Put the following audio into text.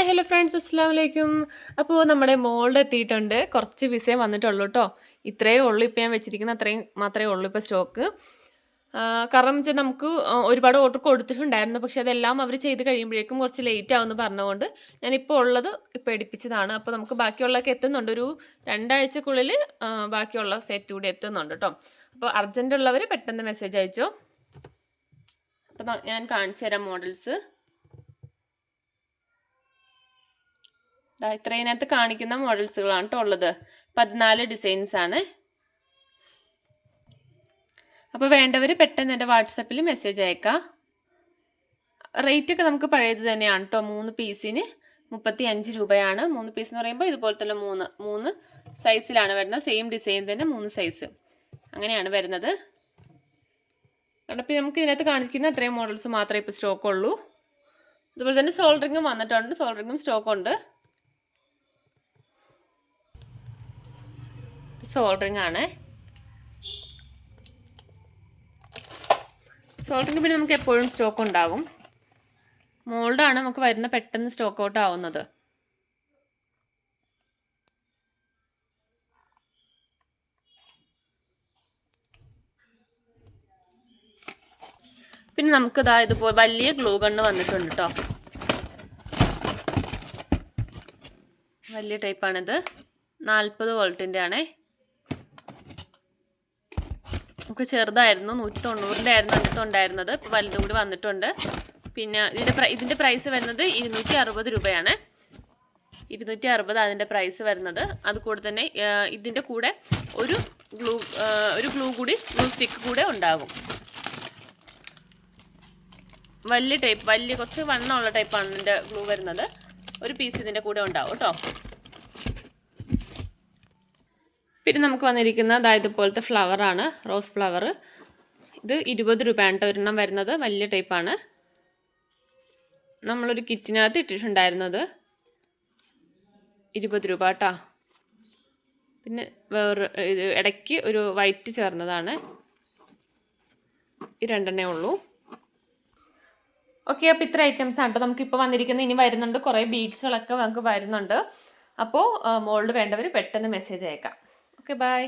Hi hello friends, അസ്സലാമു അലൈക്കും. അപ്പോൾ നമ്മുടെ മോൾഡ് എത്തിയിട്ടുണ്ട്. കുറച്ച് വിസയെ വന്നിട്ടുള്ളൂ കേട്ടോ. ഇത്രയേ ഉള്ളൂ, ഇപ്പോൾ ഞാൻ വെച്ചിരിക്കുന്ന അത്രയും മാത്രമേ ഉള്ളൂ ഇപ്പോൾ സ്റ്റോക്ക്. കാരണം വെച്ചാൽ നമുക്ക് ഒരുപാട് ഓർഡർ കൊടുത്തിട്ടുണ്ടായിരുന്നു, പക്ഷെ അതെല്ലാം അവർ ചെയ്ത് കഴിയുമ്പോഴേക്കും കുറച്ച് ലേറ്റ് ആവുമെന്ന് പറഞ്ഞുകൊണ്ട് ഞാനിപ്പോൾ ഉള്ളത് ഇപ്പോൾ എടുപ്പിച്ചതാണ്. അപ്പോൾ നമുക്ക് ബാക്കിയുള്ളതൊക്കെ എത്തുന്നുണ്ട്. ഒരു 2 ആഴ്ചക്കുള്ളിൽ ബാക്കിയുള്ള സെറ്റ് കൂടി എത്തുന്നുണ്ട് കേട്ടോ. അപ്പോൾ അർജൻറ്റ് ഉള്ളവർ പെട്ടെന്ന് മെസ്സേജ് അയച്ചോ. അപ്പോൾ ഞാൻ കാണിച്ചു തരാം മോഡൽസ്. ഇത്രയിനകത്ത് കാണിക്കുന്ന മോഡൽസുകളാണ് കേട്ടോ ഉള്ളത്. 14 ഡിസൈൻസ് ആണ്. അപ്പോൾ വേണ്ടവർ പെട്ടെന്ന് എൻ്റെ വാട്സപ്പിൽ മെസ്സേജ് അയക്കാം. റേറ്റൊക്കെ നമുക്ക് പഴയത് തന്നെയാണ് കേട്ടോ. 3 പീസിന് 35 രൂപയാണ്. 3 പീസ് എന്ന് പറയുമ്പോൾ ഇതുപോലെ തന്നെ മൂന്ന് സൈസിലാണ് വരുന്നത്. സെയിം ഡിസൈൻ തന്നെ 3 സൈസ് അങ്ങനെയാണ് വരുന്നത്. അപ്പോൾ നമുക്ക് ഇതിനകത്ത് കാണിക്കുന്ന അത്രയും മോഡൽസ് മാത്രമേ ഇപ്പോൾ സ്റ്റോക്ക് ഉള്ളൂ. അതുപോലെ തന്നെ സോൾഡറിങ്ങും വന്നിട്ടുണ്ട്. സോൾഡറിങ്ങും സ്റ്റോക്ക് ഉണ്ട്. സോൾഡറിങ് ആണ്. സോൾഡറിങ് പിന്നെ നമുക്ക് എപ്പോഴും സ്റ്റോക്ക് ഉണ്ടാകും. മോൾഡാണ് നമുക്ക് വരുന്ന പെട്ടെന്ന് സ്റ്റോക്ക് ഔട്ട് ആവുന്നത്. പിന്നെ നമുക്ക് ഇതുപോലെ വലിയ ഗ്ലൂ ഗണ്ണ് വന്നിട്ടുണ്ട് കേട്ടോ. വലിയ ടൈപ്പാണിത്. 40 വോൾട്ടിൻ്റെ ആണേ. നമുക്ക് ചെറുതായിരുന്നു 190-ൻ്റെ ആയിരുന്നു അടുത്ത് ഉണ്ടായിരുന്നത്. ഇപ്പോൾ വലുതും കൂടി വന്നിട്ടുണ്ട്. പിന്നെ ഇതിൻ്റെ പ്രൈസ് വരുന്നത് 260 രൂപയാണ്. 260 അതിൻ്റെ പ്രൈസ് വരുന്നത്. അതുകൂടെ തന്നെ ഇതിൻ്റെ കൂടെ ഒരു ഗ്ലൂ സ്റ്റിക്ക് കൂടെ ഉണ്ടാകും. വലിയ ടൈപ്പ്, കുറച്ച് വണ്ണമുള്ള ടൈപ്പാണ് ഇതിൻ്റെ ഗ്ലൂ വരുന്നത്. ഒരു പീസ് ഇതിൻ്റെ കൂടെ ഉണ്ടാവും കേട്ടോ. പിന്നെ നമുക്ക് വന്നിരിക്കുന്ന ഇതുപോലത്തെ ഫ്ലവറാണ്, റോസ് ഫ്ലവർ. ഇത് 20 രൂപയാണ് കേട്ടോ ഒരെണ്ണം വരുന്നത്. വലിയ ടൈപ്പാണ്. നമ്മളൊരു കിറ്റിനകത്ത് ഇട്ടിട്ടുണ്ടായിരുന്നത് 20 രൂപ കേട്ടോ. പിന്നെ ഇത് ഇടയ്ക്ക് ഒരു വൈറ്റ് ചേർന്നതാണ്. ഈ 2 ഉള്ളൂ. ഓക്കെ, അപ്പോൾ ഇത്ര ഐറ്റംസ് ആണ് കേട്ടോ നമുക്കിപ്പോൾ വന്നിരിക്കുന്നത്. ഇനി വരുന്നുണ്ട്, കുറേ ബീഡ്സുകളൊക്കെ നമുക്ക് വരുന്നുണ്ട്. അപ്പോൾ മോൾഡ് വേണ്ടവർ പെട്ടെന്ന് മെസ്സേജ് അയക്കാം. Okay, bye.